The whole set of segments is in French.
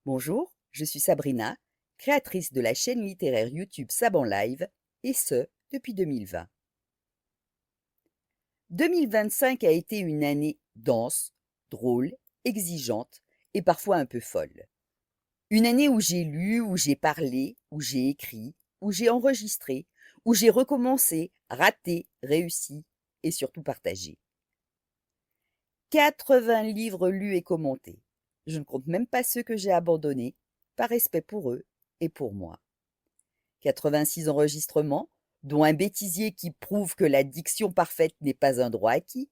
Bonjour, je suis Sabrina, créatrice de la chaîne littéraire YouTube Sab en Live, et ce, depuis 2020. 2025 a été une année dense, drôle, exigeante et parfois un peu folle. Une année où j'ai lu, où j'ai parlé, où j'ai écrit, où j'ai enregistré, où j'ai recommencé, raté, réussi et surtout partagé. 80 livres lus et commentés. Je ne compte même pas ceux que j'ai abandonnés, par respect pour eux et pour moi. 86 enregistrements, dont un bêtisier qui prouve que la diction parfaite n'est pas un droit acquis.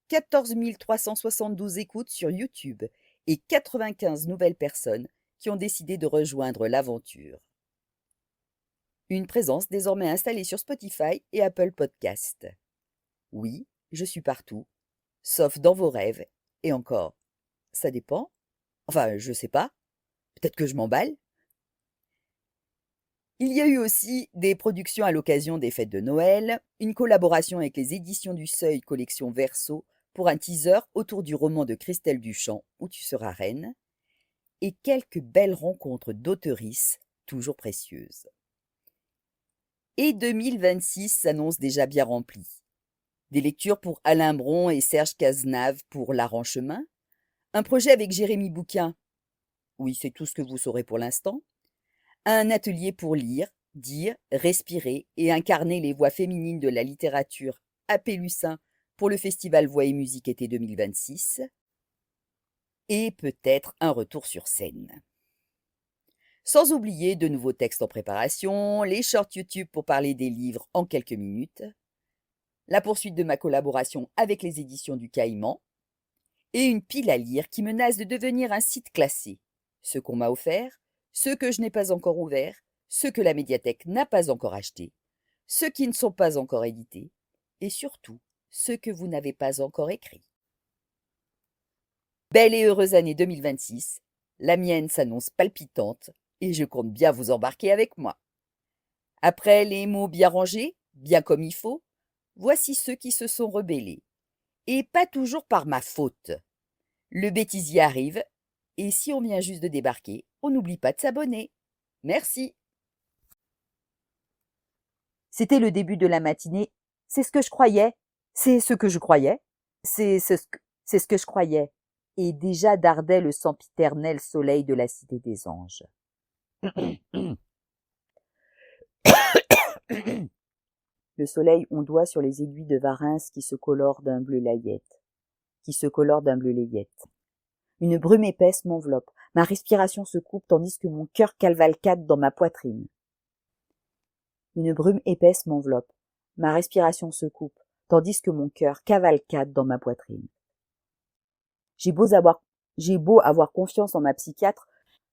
14 372 écoutes sur YouTube et 95 nouvelles personnes qui ont décidé de rejoindre l'aventure. Une présence désormais installée sur Spotify et Apple Podcast. Oui, je suis partout, sauf dans vos rêves. Et encore, ça dépend. Enfin, je sais pas. Peut-être que je m'emballe. Il y a eu aussi des productions à l'occasion des fêtes de Noël, une collaboration avec les éditions du Seuil collection Verso pour un teaser autour du roman de Christelle Duchamp Où tu seras reine, et quelques belles rencontres d'auteurisses, toujours précieuses. Et 2026 s'annonce déjà bien rempli. Des lectures pour Alain Bron et Serge Cazenave pour L'Arranchemin, un projet avec Jérémy Bouquin, oui c'est tout ce que vous saurez pour l'instant, un atelier pour lire, dire, respirer et incarner les voix féminines de la littérature à Pélussin pour le festival Voix et Musique été 2026, et peut-être un retour sur scène. Sans oublier de nouveaux textes en préparation, les shorts YouTube pour parler des livres en quelques minutes, la poursuite de ma collaboration avec les éditions du Caïman, et une pile à lire qui menace de devenir un site classé. Ceux qu'on m'a offerts, ceux que je n'ai pas encore ouverts, ceux que la médiathèque n'a pas encore achetés, ceux qui ne sont pas encore édités, et surtout ceux que vous n'avez pas encore écrits. Belle et heureuse année 2026, la mienne s'annonce palpitante et je compte bien vous embarquer avec moi. Après les mots bien rangés, bien comme il faut, voici ceux qui se sont rebellés. Et pas toujours par ma faute. Le bêtisier arrive, et si on vient juste de débarquer, on n'oublie pas de s'abonner. Merci. C'était le début de la matinée. C'est ce que je croyais. C'est ce que je croyais. C'est ce que je croyais. Et déjà dardait le sempiternel soleil de la cité des anges. Le soleil ondoie sur les aiguilles de Varins qui se colorent d'un bleu layette. Une brume épaisse m'enveloppe. Ma respiration se coupe tandis que mon cœur cavalcade dans ma poitrine. Une brume épaisse m'enveloppe. Ma respiration se coupe, tandis que mon cœur cavalcade dans ma poitrine. J'ai beau avoir confiance en ma psychiatre,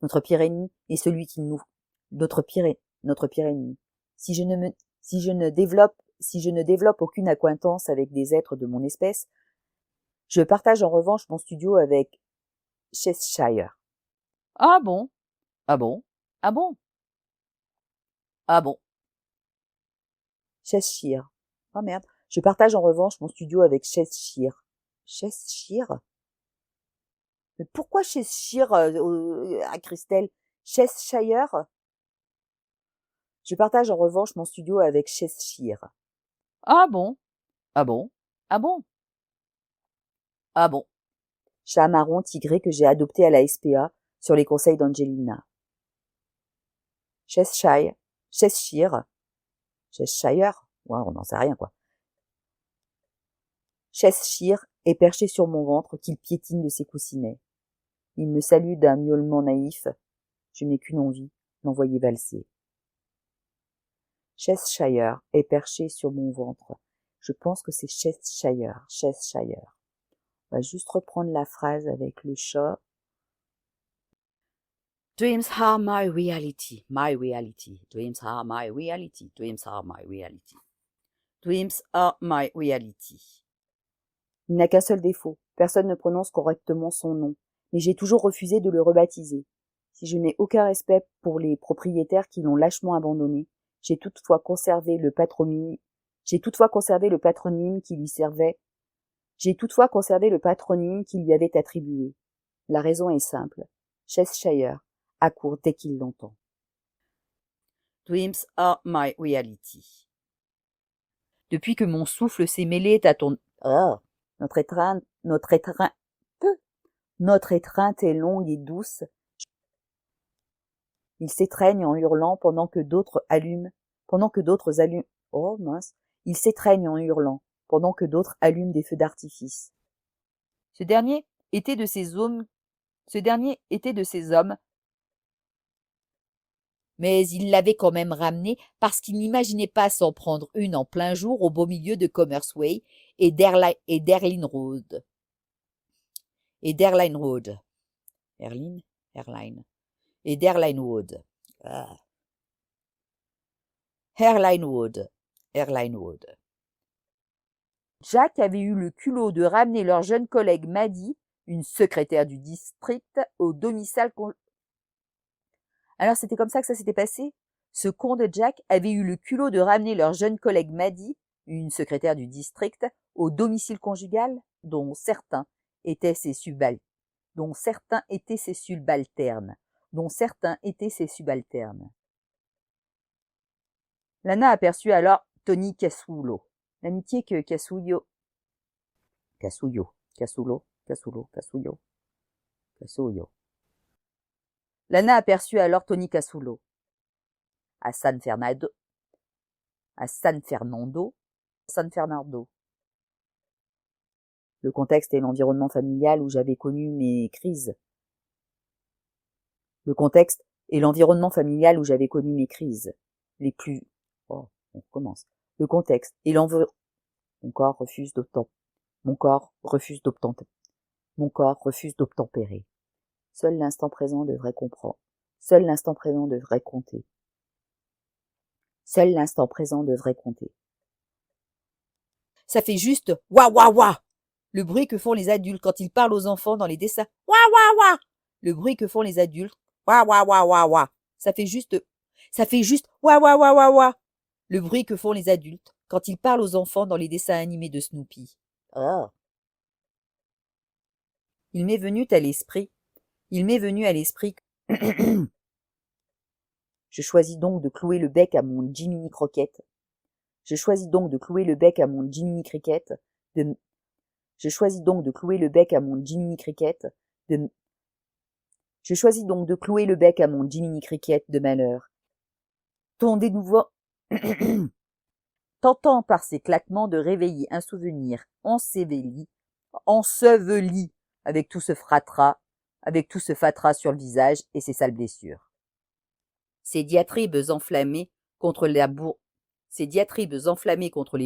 notre pire ennemi est celui qui nous, notre pire ennemi. Si je ne développe aucune acquaintance avec des êtres de mon espèce, je partage en revanche mon studio avec Cheshire. Ah bon? Ah bon? Ah bon? Ah bon? Cheshire. Oh merde. Je partage en revanche mon studio avec Cheshire. Cheshire? Mais pourquoi Cheshire à Christelle? Cheshire? Je partage en revanche mon studio avec Cheshire. Ah bon? Ah bon? Ah bon? Ah bon? Chat marron tigré que j'ai adopté à la SPA sur les conseils d'Angelina. Cheshire? Cheshire? Cheshire? Ouais, on n'en sait rien, quoi. Cheshire est perché sur mon ventre qu'il piétine de ses coussinets. Il me salue d'un miaulement naïf. Je n'ai qu'une envie, l'envoyer valser. Cheshire est perché sur mon ventre. Je pense que c'est Cheshire. Cheshire. On va juste reprendre la phrase avec le chat. Dreams are my reality, my reality. Dreams are my reality, dreams are my reality. Dreams are my reality. Il n'a qu'un seul défaut. Personne ne prononce correctement son nom. Mais j'ai toujours refusé de le rebaptiser. Si je n'ai aucun respect pour les propriétaires qui l'ont lâchement abandonné, j'ai toutefois conservé le patronyme qui lui servait. J'ai toutefois conservé le patronyme qui lui avait attribué. La raison est simple. Cheshire accourt dès qu'il l'entend. Dreams are my reality. Depuis que mon souffle s'est mêlé à ton... Oh, notre étreinte est longue et douce. Il s'étreigne en hurlant pendant que d'autres allument. Oh mince. Il s'étreigne en hurlant pendant que d'autres allument des feux d'artifice. Ce dernier était de ces hommes, mais il l'avait quand même ramené parce qu'il n'imaginait pas s'en prendre une en plein jour au beau milieu de Commerce Way et d'Airline Road. Airline Road. Jack avait eu le culot de ramener leur jeune collègue Maddie, une secrétaire du district, au domicile. Alors c'était comme ça que ça s'était passé? Ce con de Jack avait eu le culot de ramener leur jeune collègue Maddie, une secrétaire du district, au domicile conjugal, dont certains étaient ses subalternes. Lana aperçut alors Tony Casulo. L'amitié que Casulo. Lana aperçut alors Tony Casulo. À San Fernando. Le contexte et l'environnement familial où j'avais connu mes crises. Les plus... Oh, on commence. Le contexte et l'environnement... Mon corps refuse d'obtempérer. Seul l'instant présent devrait comprendre. Seul l'instant présent devrait compter. Ça fait juste wa wa wa. Le bruit que font les adultes quand ils parlent aux enfants dans les dessins. Wa wa wa. Le bruit que font les adultes. Wa wa wa wa wa. Ça fait juste wa wa wa wa wa. Le bruit que font les adultes quand ils parlent aux enfants dans les dessins animés de Snoopy. Oh. Il m'est venu à l'esprit. Je choisis donc de clouer le bec à mon Jiminy Cricket. Je choisis donc de clouer le bec à mon Jiminy Cricket de malheur. Tentant par ses claquements de réveiller un souvenir enseveli avec tout ce fatras sur le visage et ses sales blessures. Ses diatribes enflammées contre les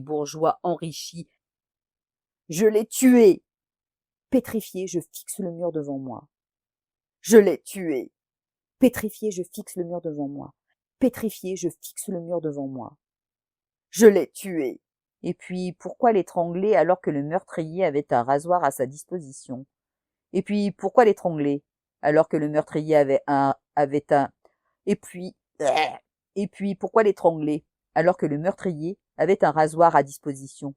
bourgeois enrichis. Je l'ai tué. Pétrifié, je fixe le mur devant moi. Je l'ai tué. Pétrifié, je fixe le mur devant moi. Je l'ai tué. Et puis, pourquoi l'étrangler alors que le meurtrier avait un rasoir à sa disposition? Et puis, pourquoi l'étrangler alors que le meurtrier avait un rasoir à disposition?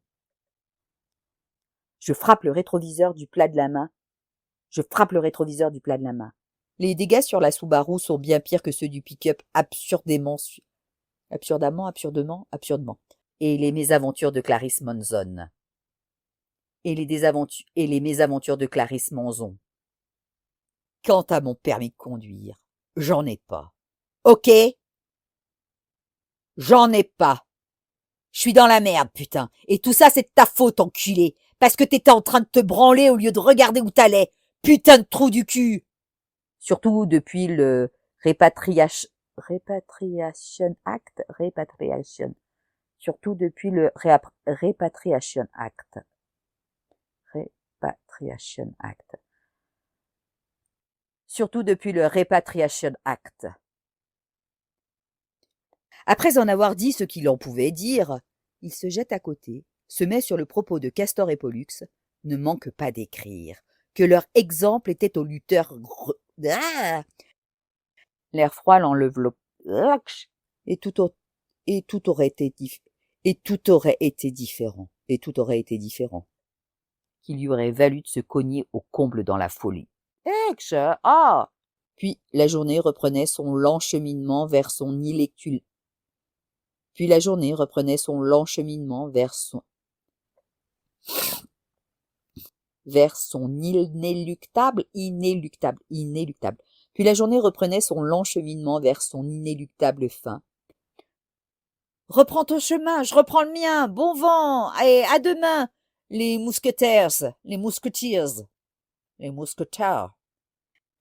Je frappe le rétroviseur du plat de la main. Les dégâts sur la Subaru sont bien pires que ceux du pick-up absurdement. Et les mésaventures de Clarisse Monzon. Quant à mon permis de conduire, j'en ai pas. Ok? J'en ai pas. Je suis dans la merde, putain. Et tout ça, c'est de ta faute, enculé. Parce que t'étais en train de te branler au lieu de regarder où t'allais. Putain de trou du cul. Surtout depuis le Repatriation Act. Après en avoir dit ce qu'il en pouvait dire, il se jette à côté, se met sur le propos de Castor et Pollux, ne manque pas d'écrire, que leur exemple était aux lutteurs L'air froid l'enveloppe, et tout aurait été différent, qui lui aurait valu de se cogner au comble dans la folie. Puis la journée reprenait son lent cheminement vers son Puis la journée reprenait son lent cheminement vers son inéluctable. Puis la journée reprenait son lent cheminement vers son inéluctable fin. Reprends ton chemin, je reprends le mien, bon vent, et à demain, les mousquetaires.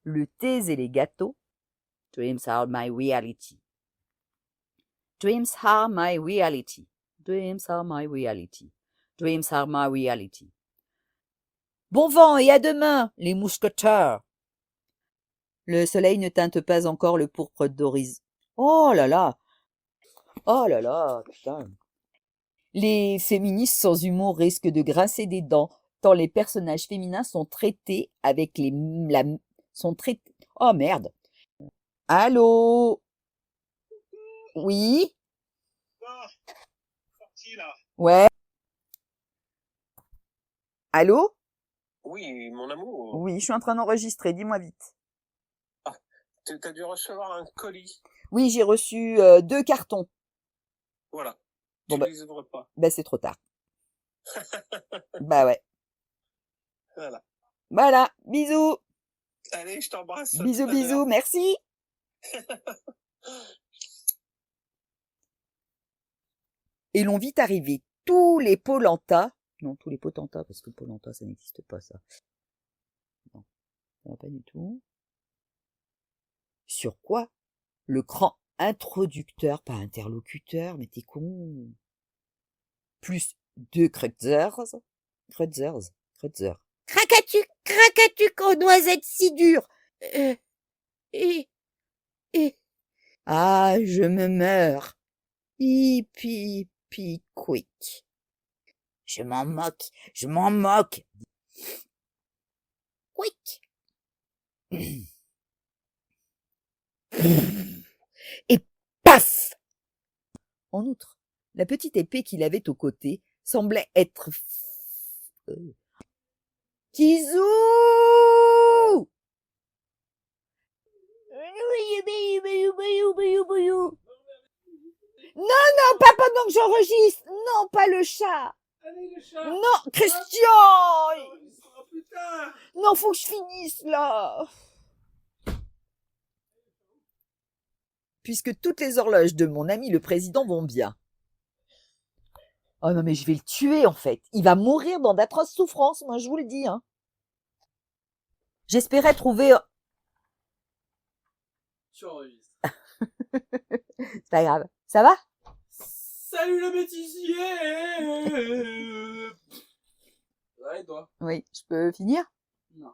Le thé et les gâteaux. Dreams are my reality. Dreams are my reality. Dreams are my reality. Dreams are my reality. Bon vent et à demain, les mousquetaires. Le soleil ne teinte pas encore le pourpre d'horizon. Oh là là! Oh là là, putain. Les féministes sans humour risquent de grincer des dents, tant les personnages féminins sont traités avec Oh merde! Allô? Oui? Ah, sorti là. Ouais? Allô? Oui, mon amour. Oui, je suis en train d'enregistrer, dis-moi vite. T'as dû recevoir un colis. Oui, j'ai reçu 2 cartons. Voilà. Bon, Tu les ouvres pas. bah c'est trop tard. Bah ouais. Voilà. Voilà, bisous. Allez, je t'embrasse. Bisous, bisous, merci. Et l'on vit arriver tous les Polenta. Non, tous les Potentats, parce que Polenta, ça n'existe pas, ça. Non, ça va pas du tout. Sur quoi? Le cran introducteur, pas interlocuteur, mais t'es con. Plus 2 Kreuzers. Krakatuk aux noisettes si dures. Ah, je me meurs. Hippie, quick. Je m'en moque. Quick. Et paf! En outre, la petite épée qu'il avait au côté semblait être... Kizou! Non, pas pendant que j'enregistre. Non, pas le chat. Allez, le chat. Non, Christian! Il sera plus tard. Non, faut que je finisse, là. Puisque toutes les horloges de mon ami le président vont bien. Oh non, mais je vais le tuer, en fait. Il va mourir dans d'atroces souffrances, moi, je vous le dis, hein. J'espérais trouver... Tu enregistres. C'est pas grave. Ça va? Salut le bêtisier. Ouais, toi. Oui, je peux finir? Non.